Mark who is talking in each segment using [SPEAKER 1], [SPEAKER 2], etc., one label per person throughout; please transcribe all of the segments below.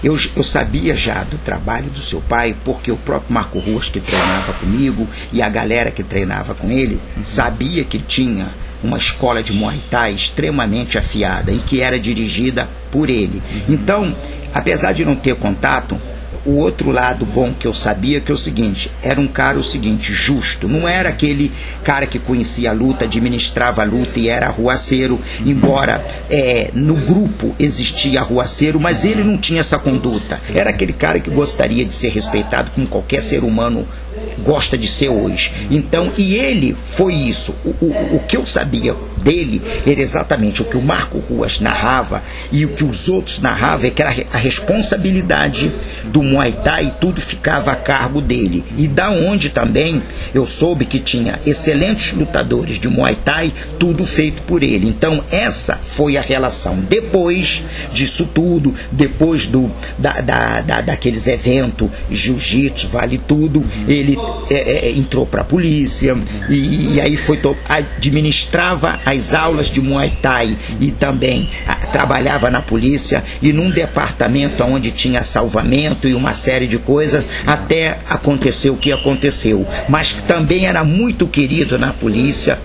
[SPEAKER 1] eu sabia já do trabalho do seu pai, porque o próprio Marco Ruas, que treinava comigo, e a galera que treinava com ele, sabia que tinha uma escola de Muay Thai extremamente afiada e que era dirigida por ele. Então, apesar de não ter contato, o outro lado bom que eu sabia que é o seguinte, era um cara justo, não era aquele cara que conhecia a luta, administrava a luta e era arruaceiro, embora no grupo existia arruaceiro, mas ele não tinha essa conduta, era aquele cara que gostaria de ser respeitado como qualquer ser humano gosta de ser hoje. Então, e ele foi isso. O que eu sabia dele era exatamente o que o Marco Ruas narrava e o que os outros narravam, é que era a responsabilidade do Muay Thai, tudo ficava a cargo dele. E da onde também eu soube que tinha excelentes lutadores de Muay Thai, tudo feito por ele. Então, essa foi a relação. Depois disso tudo, depois daqueles eventos, jiu-jitsu, vale tudo, ele entrou para a polícia e aí administrava as aulas de Muay Thai e também trabalhava na polícia e num departamento onde tinha salvamento e uma série de coisas, até aconteceu o que aconteceu, mas também era muito querido na polícia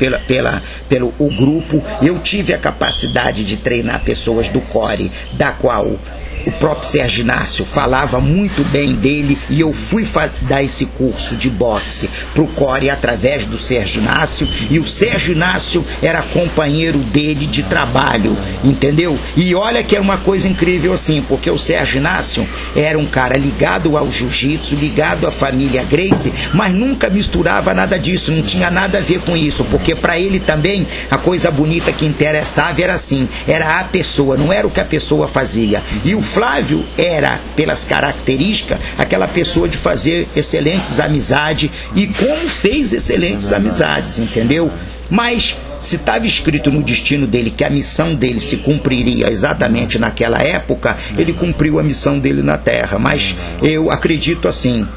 [SPEAKER 1] pelo grupo. Eu tive a capacidade de treinar pessoas do CORE, da qual o próprio Sérgio Inácio falava muito bem dele, e eu fui dar esse curso de boxe para o CORE através do Sérgio Inácio, e o Sérgio Inácio era companheiro dele de trabalho, entendeu? E olha que é uma coisa incrível assim, porque o Sérgio Inácio era um cara ligado ao jiu-jitsu, ligado à família Gracie, mas nunca misturava nada disso, não tinha nada a ver com isso, porque para ele também a coisa bonita que interessava era assim, era a pessoa, não era o que a pessoa fazia. E o Flávio era, pelas características, aquela pessoa de fazer excelentes amizades, e como fez excelentes amizades, entendeu? Mas se estava escrito no destino dele que a missão dele se cumpriria exatamente naquela época, ele cumpriu a missão dele na Terra. Mas eu acredito assim,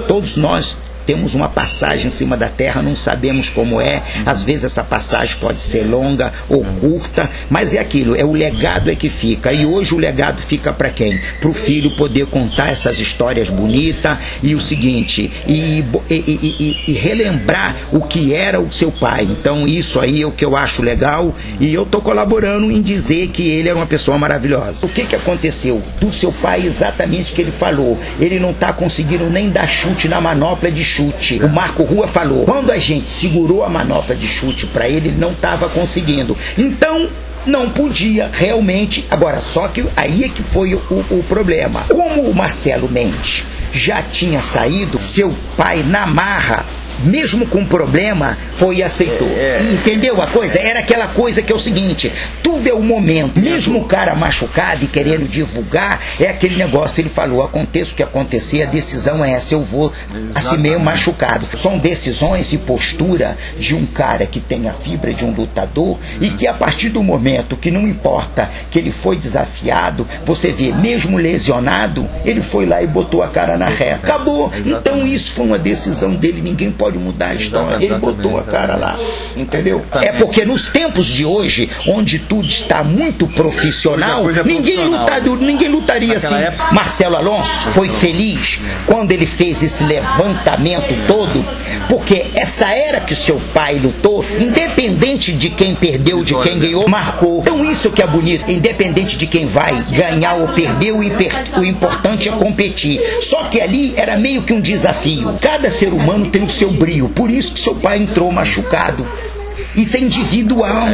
[SPEAKER 1] todos nós temos uma passagem em cima da terra, não sabemos como é, às vezes essa passagem pode ser longa ou curta, mas é aquilo, o legado é que fica, e hoje o legado fica para quem? Para o filho poder contar essas histórias bonitas, e o seguinte, e relembrar o que era o seu pai. Então isso aí é o que eu acho legal, e eu estou colaborando em dizer que ele era uma pessoa maravilhosa. O que aconteceu? Do seu pai, exatamente o que ele falou, ele não está conseguindo nem dar chute na manopla de chute. O Marco Rua falou, quando a gente segurou a manopla de chute para ele, ele não estava conseguindo. Então, não podia realmente. Agora, só que aí é que foi o problema. Como o Marcelo Mendes já tinha saído, seu pai na marra, mesmo com problema, foi e aceitou. Entendeu a coisa? Era aquela coisa que é o seguinte, tudo é o momento. Mesmo o cara machucado e querendo divulgar, é aquele negócio, ele falou, aconteça o que acontecer, a decisão é essa, eu vou assim meio machucado. São decisões e postura de um cara que tem a fibra de um lutador, e que a partir do momento que não importa que ele foi desafiado, você vê, mesmo lesionado, ele foi lá e botou a cara na reta. Acabou. Então isso foi uma decisão dele, ninguém pode mudar a história. Ele botou a cara lá, entendeu? É porque nos tempos de hoje, onde tudo está muito profissional, ninguém lutaria assim. Marcelo Alonso foi feliz quando ele fez esse levantamento todo, porque essa era que seu pai lutou, independente de quem perdeu, de quem ganhou, marcou. Então isso que é bonito, independente de quem vai ganhar ou perder, o importante é competir. Só que ali era meio que um desafio. Cada ser humano tem o seu brilho, por isso que seu pai entrou machucado. Isso é individual.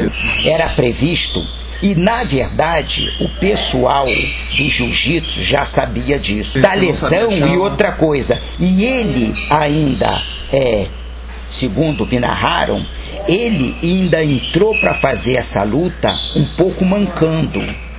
[SPEAKER 1] Era previsto, e na verdade o pessoal do jiu-jitsu já sabia disso, da lesão e outra coisa. E ele ainda, segundo me narraram, ele ainda entrou para fazer essa luta um pouco mancando.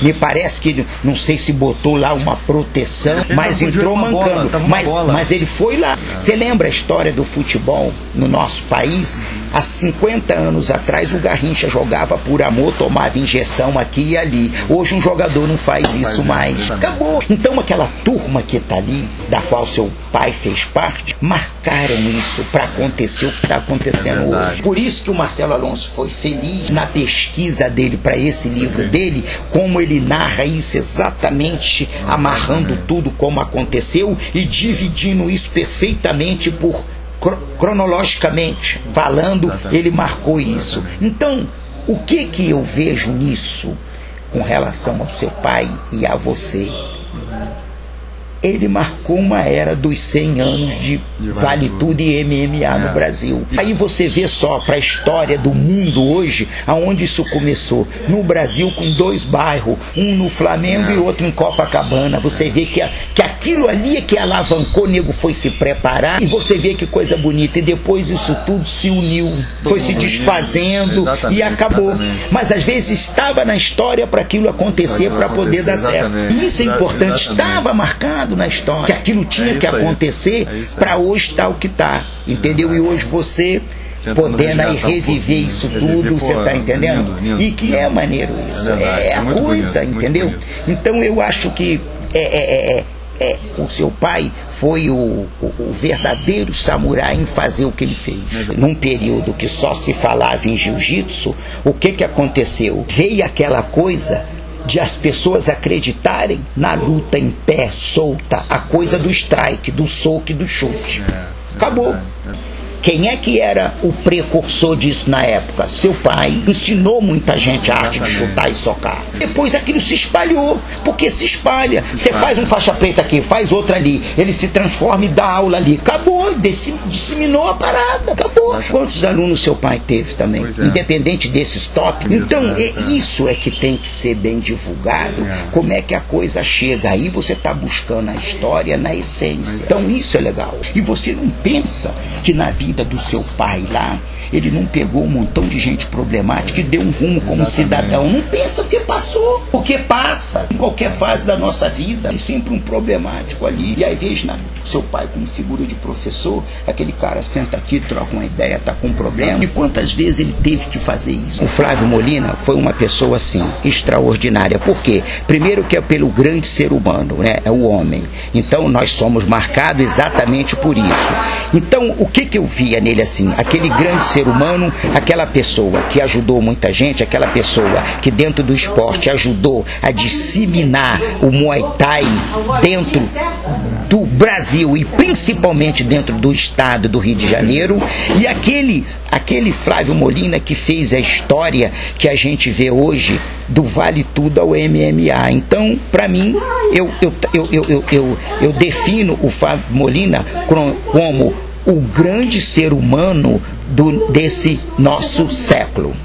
[SPEAKER 1] Me parece que, não sei se botou lá uma proteção, mas entrou mancando. Mas ele foi lá. Você lembra a história do futebol no nosso país? Há 50 anos atrás o Garrincha jogava por amor, tomava injeção aqui e ali. Hoje um jogador não faz isso mais. Acabou. Então aquela turma que está ali, da qual seu pai fez parte, marcaram isso para acontecer o que está acontecendo hoje. Por isso que o Marcelo Alonso foi feliz na pesquisa dele para esse livro dele, como ele narra isso exatamente, amarrando tudo como aconteceu e dividindo isso perfeitamente por cronologicamente falando, ele marcou isso. Então, o que eu vejo nisso com relação ao seu pai e a você? Ele marcou uma era dos 100 anos de Vale Tudo e MMA no Brasil. Aí você vê só para a história do mundo hoje, aonde isso começou. No Brasil com 2 bairros, um no Flamengo e outro em Copacabana. Você vê que aquilo ali é que alavancou, o nego foi se preparar, e você vê que coisa bonita. E depois isso tudo se uniu, foi se desfazendo e acabou. Mas às vezes estava na história para aquilo acontecer, para poder dar certo. E isso é importante, estava marcado na história, que aquilo tinha que acontecer para hoje estar o que está, entendeu? E hoje você podendo aí reviver isso tudo, você está entendendo? E que é maneiro isso, é a coisa, entendeu? Então eu acho que o seu pai foi o verdadeiro samurai em fazer o que ele fez. Num período que só se falava em jiu-jitsu, o que aconteceu? Veio aquela coisa de as pessoas acreditarem na luta em pé, solta, a coisa do strike, do soco e do chute. Acabou. Quem é que era o precursor disso na época? Seu pai. Ensinou muita gente a arte de chutar e socar. Depois aquilo se espalhou, porque se espalha. Você faz um faixa preta aqui, faz outra ali, ele se transforma e dá aula ali. Acabou, disseminou a parada, acabou. Quantos alunos seu pai teve também? Independente desses tópicos. Então, isso é que tem que ser bem divulgado. Como é que a coisa chega? Aí você está buscando a história na essência. Então, isso é legal. E você não pensa que na vida do seu pai lá, ele não pegou um montão de gente problemática e deu um rumo como cidadão. Não pensa o que passou, porque passa em qualquer fase da nossa vida. É sempre um problemático ali. E aí veja seu pai como figura de professor, aquele cara senta aqui, troca uma ideia, tá com um problema. E quantas vezes ele teve que fazer isso? O Flávio Molina foi uma pessoa assim, extraordinária. Por quê? Primeiro que é pelo grande ser humano, né? É o homem. Então nós somos marcados exatamente por isso. Então o que eu via nele assim? Aquele grande ser humano, aquela pessoa que ajudou muita gente, aquela pessoa que dentro do esporte ajudou a disseminar o Muay Thai dentro do Brasil e principalmente dentro do estado do Rio de Janeiro, e aquele Flávio Molina que fez a história que a gente vê hoje do Vale Tudo ao MMA. Então, para mim, eu defino o Flávio Molina como o grande ser humano desse nosso século.